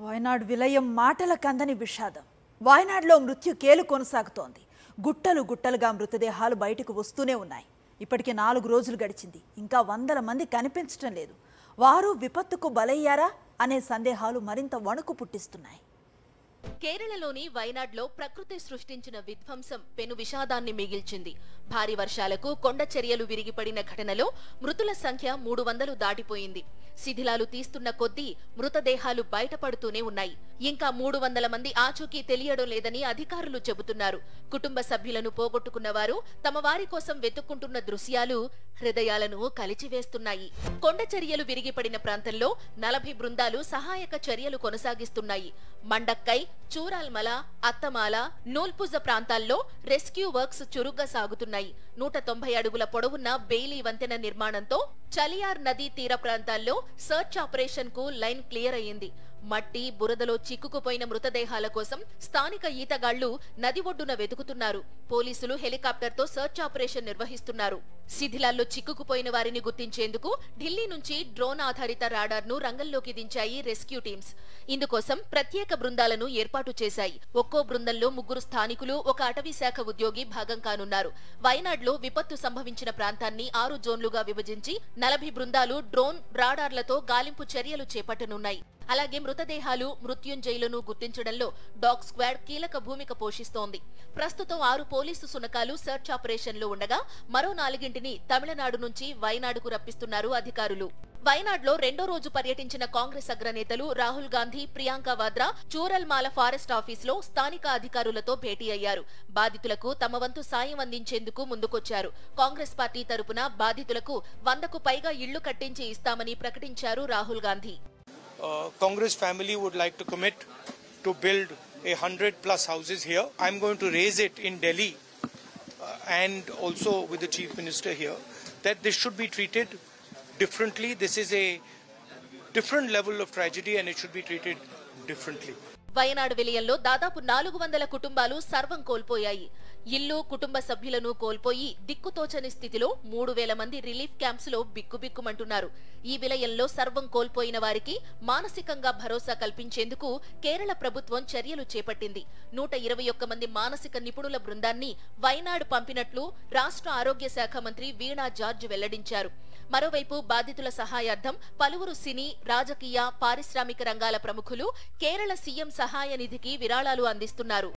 వాయనాడ్ విలయం మాటల కందని విషాదం. వాయనాడ్లో మృత్యు కేలు కొనసాగుతోంది. గుట్టలు గుట్టలుగా మృతదేహాలు బయటకు వస్తూనే ఉన్నాయి. ఇప్పటికే 4 రోజులు గడిచింది. ఇంకా వందల మంది కనిపించడం లేదు. వారు విపత్తుకు బలయ్యారా అనే సందేహాలు మరింత వణుకు పుట్టిస్తున్నాయి. కేరళలోని వయనాడ్లో ప్రకృతి సృష్టించిన విధ్వంసం పెను విషాదాన్ని మిగిల్చింది. భారీ వర్షాలకు కొండ చర్యలు విరిగిపడిన ఘటనలో మృతుల సంఖ్య 300 దాటిపోయింది. శిథిలాలు తీస్తున్న కొద్దీ మృతదేహాలు బయటపడుతూనే ఉన్నాయి. ఇంకా 300 మంది ఆచూకీ తెలియడం లేదని అధికారులు చెబుతున్నారు. కుటుంబ సభ్యులను పోగొట్టుకున్న వారు తమ వారి కోసం వెతుక్కుంటున్న దృశ్యాలు హృదయాలను కలిచివేస్తున్నాయి. కొండ చర్యలు విరిగిపడిన ప్రాంతంలో 40 బృందాలు సహాయక చర్యలు కొనసాగిస్తున్నాయి. మండక్కై, చూరాల్మల, అత్తమాల, నూల్పుజ ప్రాంతాల్లో రెస్క్యూ వర్క్స్ చురుగ్గా సాగుతున్నాయి. 190 అడుగుల పొడవున్న బెయిలీ వంతెన నిర్మాణంతో చలియార్ నదీ తీర ప్రాంతాల్లో సర్చ్ ఆపరేషన్ కు లైన్ క్లియర్ అయ్యింది. మట్టి, బురదలో చిక్కుకుపోయిన మృతదేహాల కోసం స్థానిక ఈతగాళ్లు నది ఒడ్డున వెతుకుతున్నారు. పోలీసులు హెలికాప్టర్తో సర్చ్ ఆపరేషన్ నిర్వహిస్తున్నారు. శిథిలాల్లో చిక్కుకుపోయిన వారిని గుర్తించేందుకు ఢిల్లీ నుంచి డ్రోన్ ఆధారిత రాడార్ ను రంగంలోకి దించాయి రెస్క్యూ టీమ్స్. ఇందుకోసం ప్రత్యేక బృందాలను ఏర్పాటు చేశాయి. ఒక్కో బృందంలో 3 స్థానికులు, 1 అటవీ శాఖ ఉద్యోగి భాగం కానున్నారు. వయనాడ్లో విపత్తు సంభవించిన ప్రాంతాన్ని 6 జోన్లుగా విభజించి 40 బృందాలు డ్రోన్, రాడార్లతో గాలింపు చర్యలు చేపట్టనున్నాయి. అలాగే మృతదేహాలు, మృత్యుంజయులను గుర్తించడంలో డాగ్ స్క్వాడ్ కీలక భూమిక పోషిస్తోంది. ప్రస్తుతం 6 పోలీసు సునకాలు సర్చ్ ఆపరేషన్ లో ఉండగా మరో 4ంటిని తమిళనాడు నుంచి వయనాడుకు రప్పిస్తున్నారు అధికారులు. వయనాడ్లో 2వ రోజు పర్యటించిన కాంగ్రెస్ అగ్రనేతలు రాహుల్ గాంధీ, ప్రియాంక వాద్రా చూరల్మాల ఫారెస్ట్ ఆఫీసులో స్థానిక అధికారులతో భేటీ అయ్యారు. బాధితులకు తమ వంతు సాయం అందించేందుకు ముందుకొచ్చారు. కాంగ్రెస్ పార్టీ తరపున బాధితులకు 100కు పైగా ఇళ్లు కట్టించి ఇస్తామని ప్రకటించారు Rahul Gandhi. Congress family would like to commit to build 100+ houses here. I'm going to raise it in Delhi and also with the Chief Minister here that this should be treated differently. This is a different level of tragedy and it should be treated differently. Wayanad విలయంలో దాదాపు 400 కుటుంబాలు సర్వం కోల్పోయాయి. ఇల్లు, కుటుంబ సభ్యులను కోల్పోయి దిక్కుతోచని స్థితిలో 3000 మంది రిలీఫ్ క్యాంప్స్ లో బిక్కుబిక్కుమంటున్నారు. ఈ విలయంలో సర్వం కోల్పోయిన వారికి మానసికంగా భరోసా కల్పించేందుకు కేరళ ప్రభుత్వం చర్యలు చేపట్టింది. 121 మంది మానసిక నిపుణుల బృందాన్ని వయనాడు పంపినట్లు రాష్ట్ర ఆరోగ్య శాఖ మంత్రి వీణా జార్జ్ వెల్లడించారు. మరోవైపు బాధితుల సహాయార్థం పలువురు సినీ, రాజకీయ, పారిశ్రామిక రంగాల ప్రముఖులు కేరళ సీఎం సహాయ నిధికి విరాళాలు అందిస్తున్నారు.